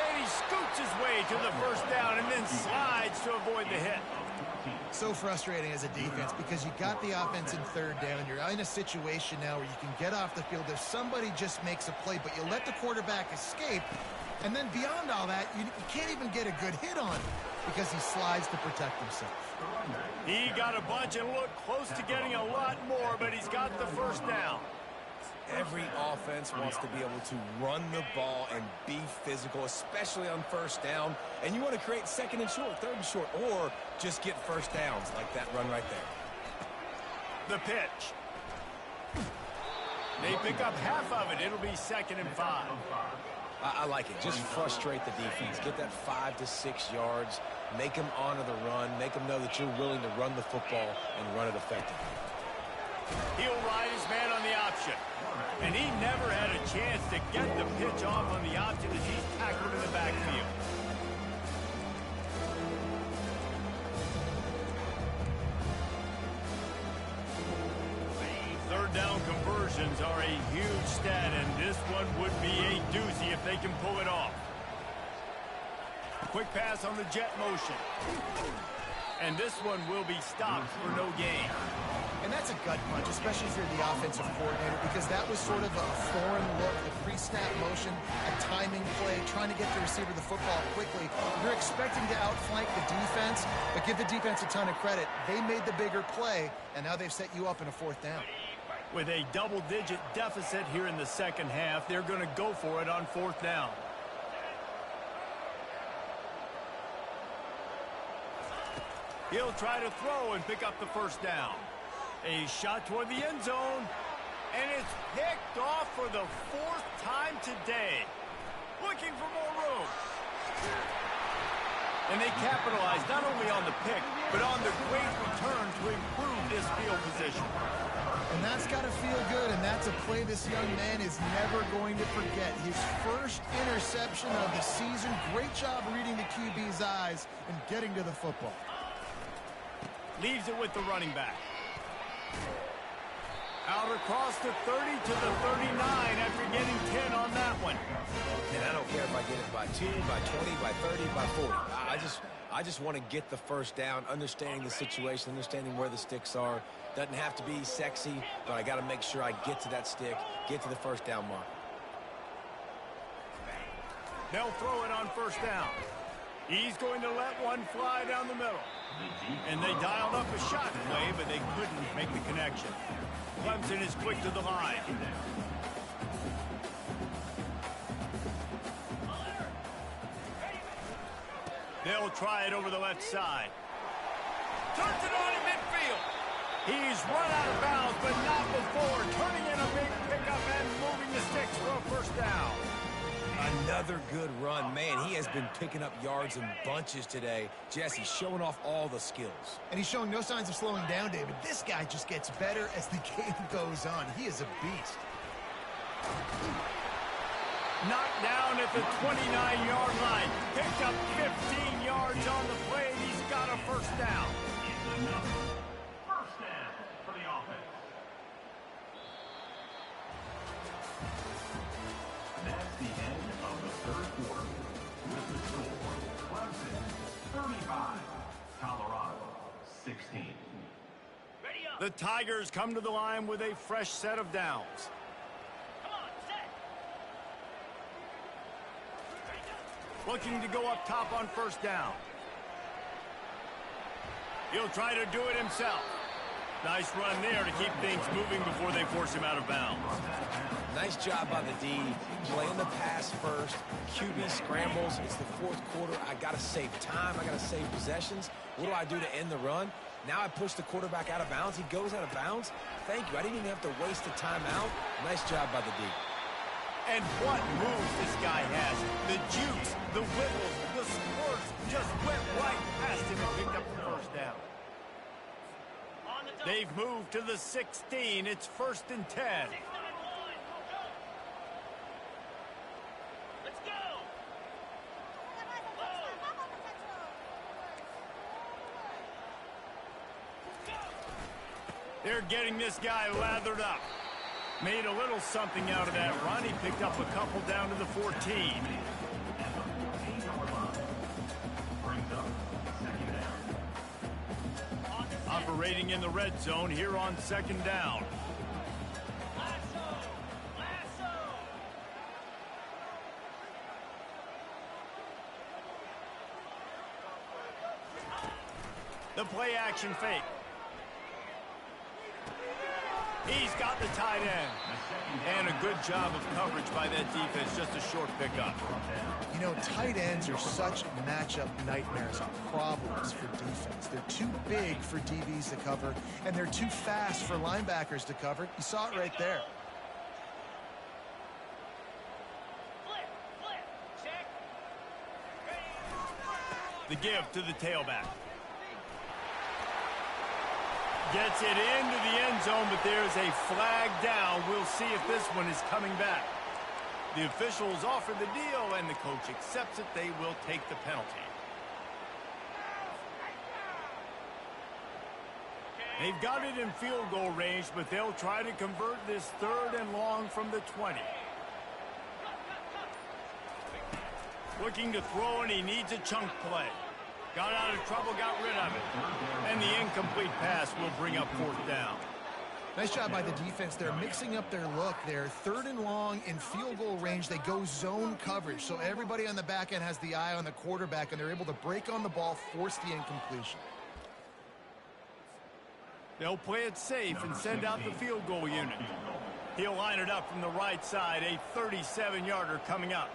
And he scoots his way to the first down and then slides to avoid the hit. So frustrating as a defense because you got the offense in 3rd down. You're in a situation now where you can get off the field if somebody just makes a play, but you let the quarterback escape. And then beyond all that, you can't even get a good hit on him because he slides to protect himself. He got a bunch and looked close to getting a lot more, but he's got the first down. Every offense wants to be able to run the ball and be physical, especially on first down. And you want to create 2nd and short, 3rd and short, or just get first downs like that run right there. The pitch. They pick up half of it. It'll be 2nd and 5. I like it. Just frustrate the defense. Get that 5 to 6 yards. Make them honor the run. Make them know that you're willing to run the football and run it effectively. He'll ride his man on the option. And he never had a chance to get the pitch off on the option as he's tackled in the backfield. conversions are a huge stat, and this one would be a doozy if they can pull it off. Quick pass on the jet motion. And this one will be stopped for no gain. And that's a gut punch, especially if you're the offensive coordinator, because that was sort of a foreign look, the pre-snap motion, a timing play, trying to get the receiver the football quickly. You're expecting to outflank the defense, but give the defense a ton of credit. They made the bigger play, and now they've set you up in a 4th down. With a double-digit deficit here in the second half, they're going to go for it on 4th down. He'll try to throw and pick up the 1st down. A shot toward the end zone, and it's picked off for the 4th time today. Looking for more room. And they capitalize not only on the pick, but on the great return to improve this field position. And that's got to feel good, and that's a play this young man is never going to forget. His first interception of the season. Great job reading the QB's eyes and getting to the football. Leaves it with the running back. Out across the 30 to the 39 after getting 10 on that one. And I don't care if I get it by 2, by 20, by 30, by 40. I just want to get the 1st down, understanding the situation, understanding where the sticks are. Doesn't have to be sexy, but I got to make sure I get to that stick, get to the 1st down mark. They'll throw it on 1st down. He's going to let one fly down the middle. And they dialed up a shot play, but they couldn't make the connection. Clemson is quick to the line. They'll try it over the left side. Turns it on in midfield. He's run out of bounds, but not before. Turning in a big pickup and moving the sticks for a 1st down. Another good run. Man, he has been picking up yards in bunches today. Jesse showing off all the skills. And he's showing no signs of slowing down, David. This guy just gets better as the game goes on. He is a beast. Knocked down at the 29-yard line. Picked up 15 yards on the play, and he's got a 1st down. First down for the offense. That's the end of the 3rd quarter. With the score, Clemson 35, Colorado 16. The Tigers come to the line with a fresh set of downs. Looking to go up top on 1st down. He'll try to do it himself. Nice run there to keep things moving before they force him out of bounds. Nice job by the D. Playing the pass first. QB scrambles. It's the 4th quarter. I got to save time. I got to save possessions. What do I do to end the run? Now I push the quarterback out of bounds. He goes out of bounds. Thank you. I didn't even have to waste a timeout. Nice job by the D. And what moves this guy has. The juice, the wibbles, the squirts just went right past him and picked up the 1st down. They've moved to the 16. It's 1st and 10. Let's go. They're getting this guy lathered up. Made a little something out of that run. He picked up a couple down to the 14. Operating in the red zone here on 2nd down. The play action fake. He's got the tight end. And a good job of coverage by that defense. Just a short pickup. You know, tight ends are such matchup nightmares and problems for defense. They're too big for DBs to cover, and they're too fast for linebackers to cover. You saw it right there. Check. The give to the tailback. Gets it into the end zone, but there's a flag down. We'll see if this one is coming back. The officials offer the deal, and the coach accepts it. They will take the penalty. They've got it in field goal range, but they'll try to convert this 3rd and long from the 20. Looking to throw, and he needs a chunk play. Got out of trouble, got rid of it. And the incomplete pass will bring up 4th down. Nice job by the defense. They're mixing up their look. They're 3rd and long in field goal range. They go zone coverage. So everybody on the back end has the eye on the quarterback, and they're able to break on the ball, force the incompletion. They'll play it safe and send out the field goal unit. He'll line it up from the right side. A 37-yarder coming up.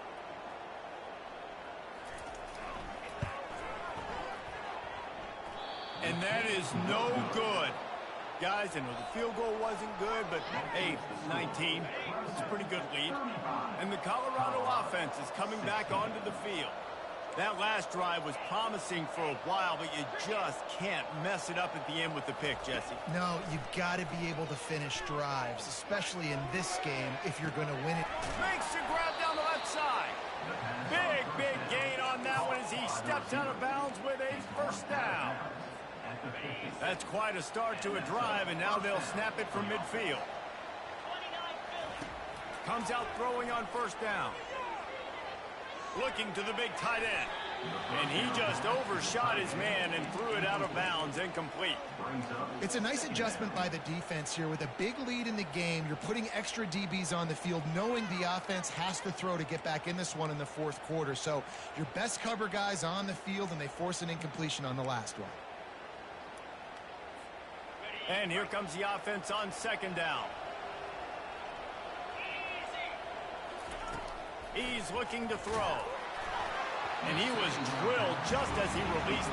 And that is no good. Guys, I know the field goal wasn't good, but hey, 19. It's a pretty good lead. And the Colorado offense is coming back onto the field. That last drive was promising for a while, but you just can't mess it up at the end with the pick, Jesse. No, you've got to be able to finish drives, especially in this game if you're going to win it. Makes the grab down the left side. Big gain on that one as he steps out of bounds with a 1st down. That's quite a start to a drive, and now they'll snap it from midfield. Comes out throwing on 1st down. Looking to the big tight end. And he just overshot his man and threw it out of bounds, incomplete. It's a nice adjustment by the defense here. With a big lead in the game, you're putting extra DBs on the field, knowing the offense has to throw to get back in this one in the 4th quarter. So your best cover guys on the field, and they force an incompletion on the last one. And here comes the offense on 2nd down. He's looking to throw. And he was drilled just as he released.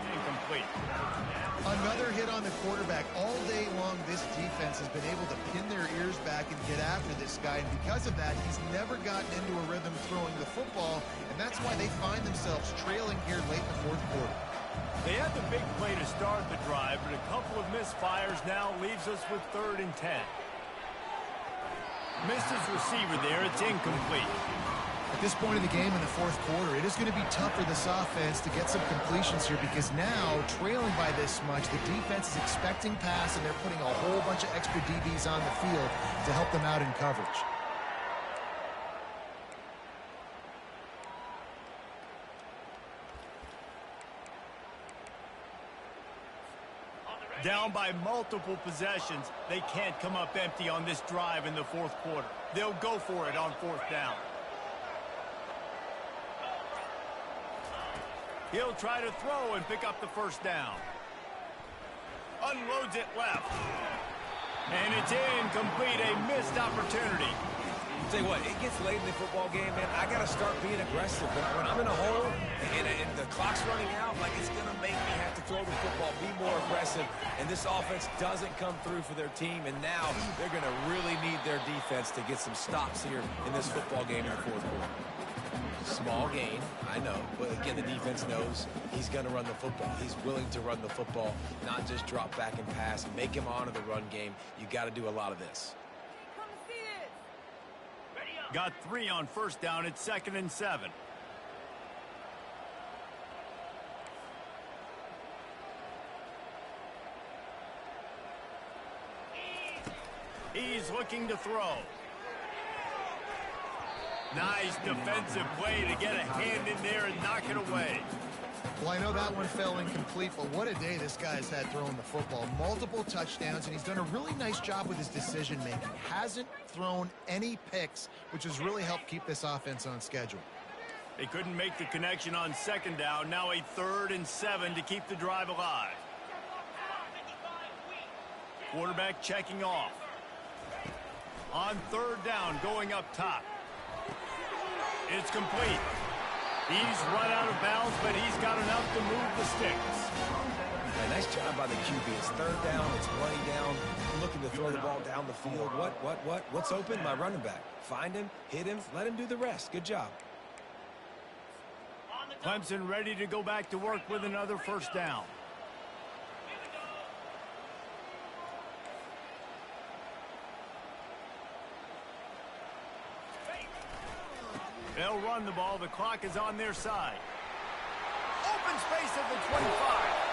Incomplete. Another hit on the quarterback. All day long, this defense has been able to pin their ears back and get after this guy, and because of that, he's never gotten into a rhythm throwing the football, and that's why they find themselves trailing here late in the 4th quarter. They had the big play to start the drive, but a couple of misfires now leaves us with 3rd and 10. Missed his receiver there. It's incomplete. At this point in the game in the 4th quarter, it is going to be tough for this offense to get some completions here, because now, trailing by this much, the defense is expecting pass, and they're putting a whole bunch of extra DBs on the field to help them out in coverage. Down by multiple possessions, they can't come up empty on this drive in the 4th quarter. They'll go for it on 4th down. He'll try to throw and pick up the 1st down. Unloads it left. And it's incomplete, a missed opportunity. Tell you what, it gets late in the football game, man. I got to start being aggressive. When I'm in a hole and the clock's running out, like, it's going to make me have to throw the football, be more aggressive. And this offense doesn't come through for their team, and now they're going to really need their defense to get some stops here in this football game in the 4th quarter. Small gain, I know, but again, the defense knows he's going to run the football. He's willing to run the football, not just drop back and pass, make him honor the run game. You got to do a lot of this. Got 3 on 1st down. It's 2nd and 7. He's looking to throw. Nice defensive play to get a hand in there and knock it away. Well, I know that one fell incomplete, but what a day this guy's had throwing the football. Multiple touchdowns, and he's done a really nice job with his decision-making. Hasn't thrown any picks, which has really helped keep this offense on schedule. They couldn't make the connection on 2nd down. Now a 3rd and 7 to keep the drive alive. Quarterback checking off. On 3rd down, going up top. It's complete. He's run out of bounds, but he's got enough to move the sticks. And nice job by the QB. It's third down. It's running down. Looking to throw the ball down the field. What's open? My running back. Find him, hit him, let him do the rest. Good job. Clemson ready to go back to work with another first down. They'll run the ball. The clock is on their side. Open space at the 25.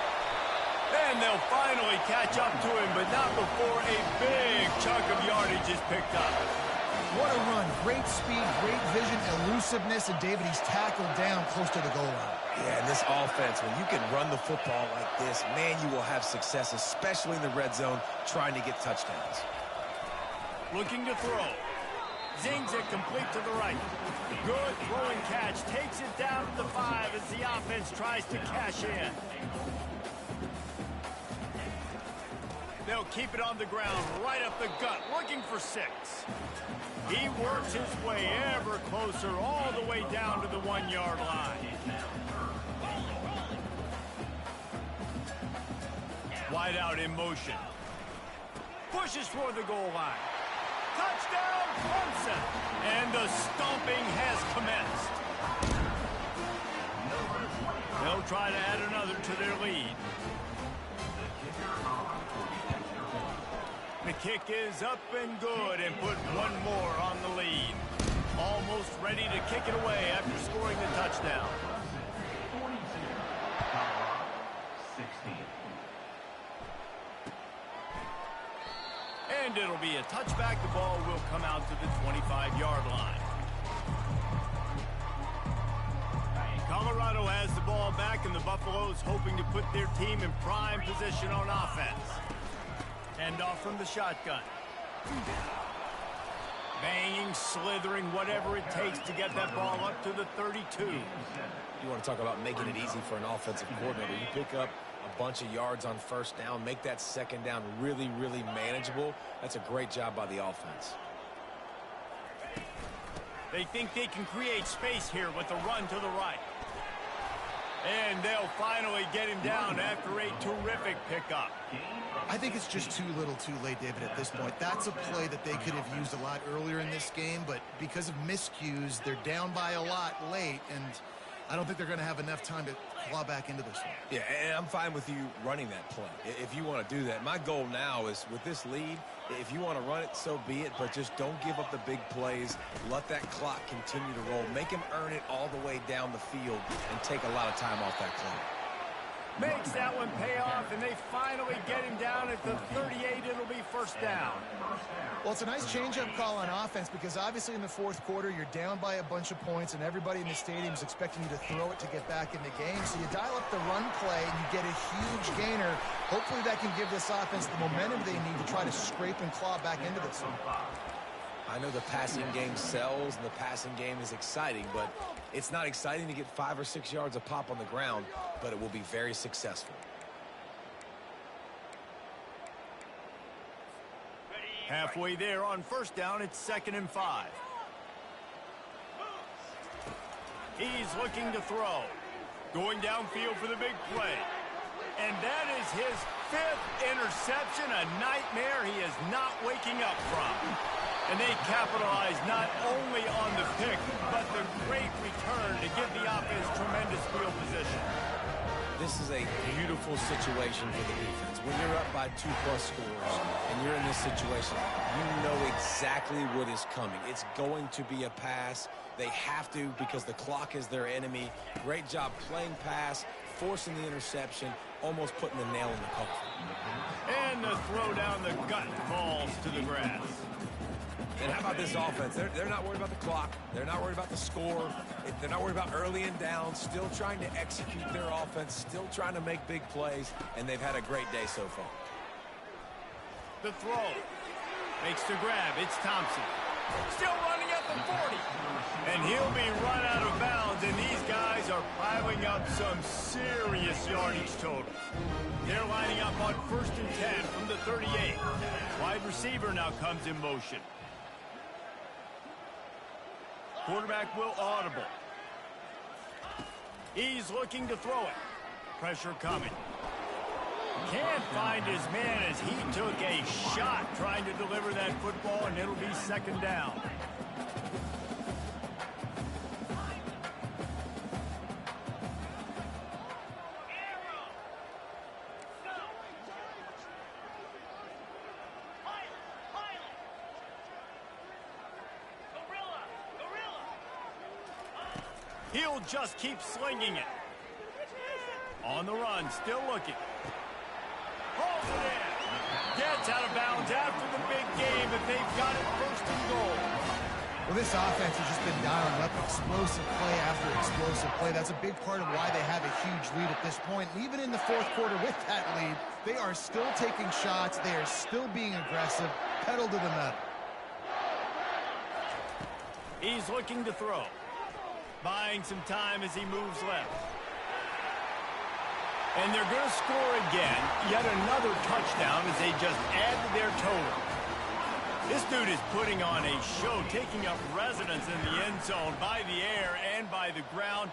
And they'll finally catch up to him, but not before a big chunk of yardage is picked up. What a run. Great speed, great vision, elusiveness, and David, he's tackled down close to the goal line. Yeah, and this offense, when you can run the football like this, man, you will have success, especially in the red zone, trying to get touchdowns. Looking to throw. Zings it complete to the right. Good throwing catch. Takes it down to the 5 as the offense tries to cash in. They'll keep it on the ground, right up the gut, looking for 6. He works his way ever closer, all the way down to the 1-yard line. Wide out in motion. Pushes for the goal line. Touchdown, Clemson! And the stomping has commenced. They'll try to add another to their lead. The kick is up and good and put one more on the lead. Almost ready to kick it away after scoring the touchdown. 42, Colorado, 16. And it'll be a touchback. The ball will come out to the 25-yard line. Colorado has the ball back, and the Buffaloes hoping to put their team in prime position on offense. Hand off from the shotgun. Banging, slithering, whatever it takes to get that ball up to the 32. You want to talk about making it easy for an offensive coordinator. You pick up a bunch of yards on first down, make that second down really, really manageable. That's a great job by the offense. They think they can create space here with the run to the right. And they'll finally get him down after a terrific pickup. I think it's just too little too late, David, at this point. That's a play that they could have used a lot earlier in this game, but because of miscues, they're down by a lot late, and I don't think they're going to have enough time to claw back into this one. Yeah, and I'm fine with you running that play if you want to do that. My goal now is with this lead, if you want to run it, so be it, but just don't give up the big plays. Let that clock continue to roll. Make him earn it all the way down the field and take a lot of time off that clock. Makes that one pay off, and they finally get him down at the 38. It'll be first down. Well, it's a nice change-up call on offense because obviously in the fourth quarter, you're down by a bunch of points, and everybody in the stadium is expecting you to throw it to get back in the game. So you dial up the run play, and you get a huge gainer. Hopefully that can give this offense the momentum they need to try to scrape and claw back into this one. I know the passing game sells and the passing game is exciting, but it's not exciting to get 5 or 6 yards a pop on the ground, but it will be very successful. Halfway there on first down, it's 2nd and 5. He's looking to throw. Going downfield for the big play. And that is his 5th interception, a nightmare he is not waking up from. And they capitalize not only on the pick, but the great return to give the offense tremendous field position. This is a beautiful situation for the defense. When you're up by 2+ scores and you're in this situation, you know exactly what is coming. It's going to be a pass. They have to because the clock is their enemy. Great job playing pass, forcing the interception, almost putting the nail in the coffin. And the throw down the gut falls to the grass. And how about this offense? They're not worried about the clock. They're not worried about the score. They're not worried about early and down. Still trying to execute their offense. Still trying to make big plays. And they've had a great day so far. The throw. Makes the grab. It's Thompson. Still running at the 40. And he'll be run out of bounds. And these guys are piling up some serious yardage totals. They're lining up on 1st and 10 from the 38. Wide receiver now comes in motion. Quarterback will audible. He's looking to throw it. Pressure coming. Can't find his man as he took a shot trying to deliver that football, and it'll be second down. He'll just keep slinging it. On the run, still looking. Holds it in. Gets out of bounds after the big game, but they've got it first and goal. Well, this offense has just been dialing up explosive play after explosive play. That's a big part of why they have a huge lead at this point. And even in the fourth quarter with that lead, they are still taking shots. They are still being aggressive. Pedal to the metal. He's looking to throw. Buying some time as he moves left. And they're going to score again. Yet another touchdown as they just add to their total. This dude is putting on a show, taking up residence in the end zone by the air and by the ground,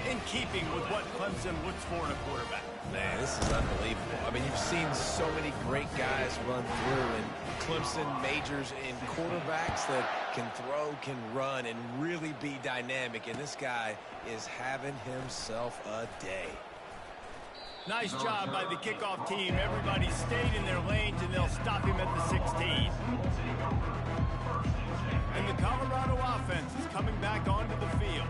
in keeping with what Clemson looks for in a quarterback. Man, this is unbelievable. I mean, you've seen so many great guys run through, and Clemson majors in quarterbacks that can throw, can run, and really be dynamic. And this guy is having himself a day. Nice job by the kickoff team. Everybody stayed in their lanes, and they'll stop him at the 16. And the Colorado offense is coming back onto the field.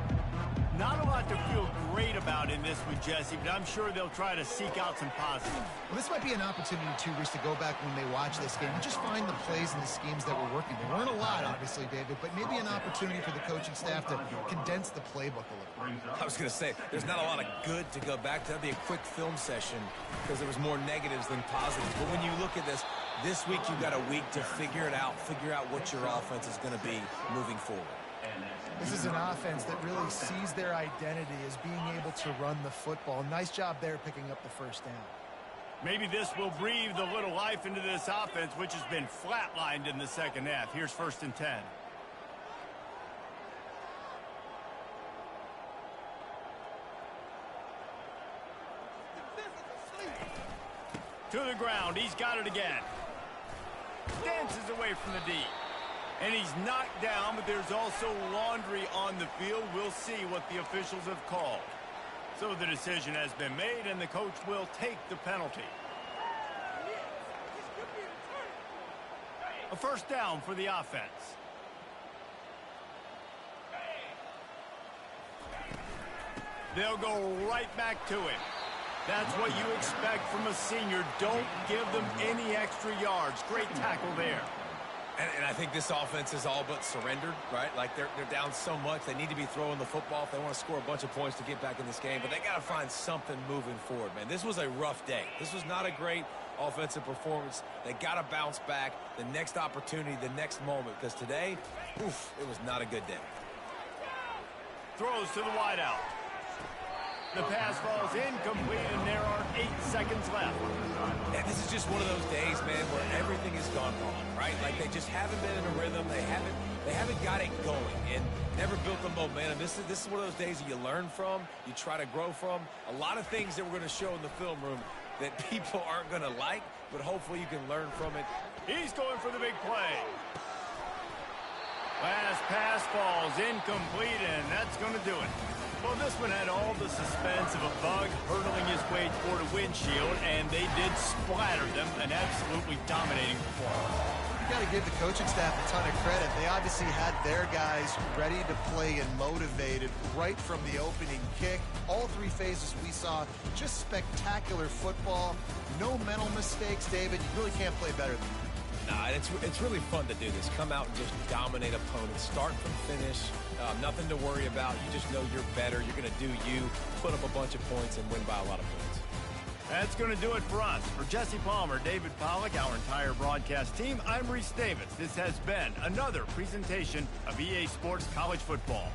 Not a lot to feel great about in this with Jesse, but I'm sure they'll try to seek out some positives. Well, this might be an opportunity, too, Reese, to go back when they watch this game and just find the plays and the schemes that were working. There weren't a lot, obviously, David, but maybe an opportunity for the coaching staff to condense the playbook a little. I was going to say, there's not a lot of good to go back to. That'd be a quick film session because there was more negatives than positives. But when you look at this week you've got a week to figure it out, figure out what your offense is going to be moving forward. This is an offense that really sees their identity as being able to run the football. Nice job there picking up the first down. Maybe this will breathe a little life into this offense, which has been flatlined in the second half. Here's 1st and 10. To the ground. He's got it again. Dances away from the D. And he's knocked down, but there's also laundry on the field. We'll see what the officials have called. So the decision has been made, and the coach will take the penalty. A first down for the offense. They'll go right back to it. That's what you expect from a senior. Don't give them any extra yards. Great tackle there. And I think this offense is all but surrendered, right? Like they're down so much. They need to be throwing the football if they want to score a bunch of points to get back in this game. But they got to find something moving forward, man. This was a rough day. This was not a great offensive performance. They got to bounce back the next opportunity, the next moment. Because today, oof, it was not a good day. Throws to the wideout. The pass falls incomplete, and there are 8 seconds left. And this is just one of those days, man, where everything has gone wrong, right? Like they just haven't been in a rhythm. They haven't got it going and never built the momentum. This is one of those days that you learn from, you try to grow from. A lot of things that we're going to show in the film room that people aren't going to like, but hopefully you can learn from it. He's going for the big play. Last pass falls incomplete, and that's going to do it. Well, this one had all the suspense of a bug hurtling his way toward a windshield, and they did splatter them, an absolutely dominating performance. You got to give the coaching staff a ton of credit. They obviously had their guys ready to play and motivated right from the opening kick. All 3 phases we saw, just spectacular football. No mental mistakes, David. You really can't play better than that. Nah, it's really fun to do this. Come out and just dominate opponents. Start from finish. Nothing to worry about. You just know you're better. You're going to do you, put up a bunch of points, and win by a lot of points. That's going to do it for us. For Jesse Palmer, David Pollack, our entire broadcast team, I'm Reese Davis. This has been another presentation of EA Sports College Football.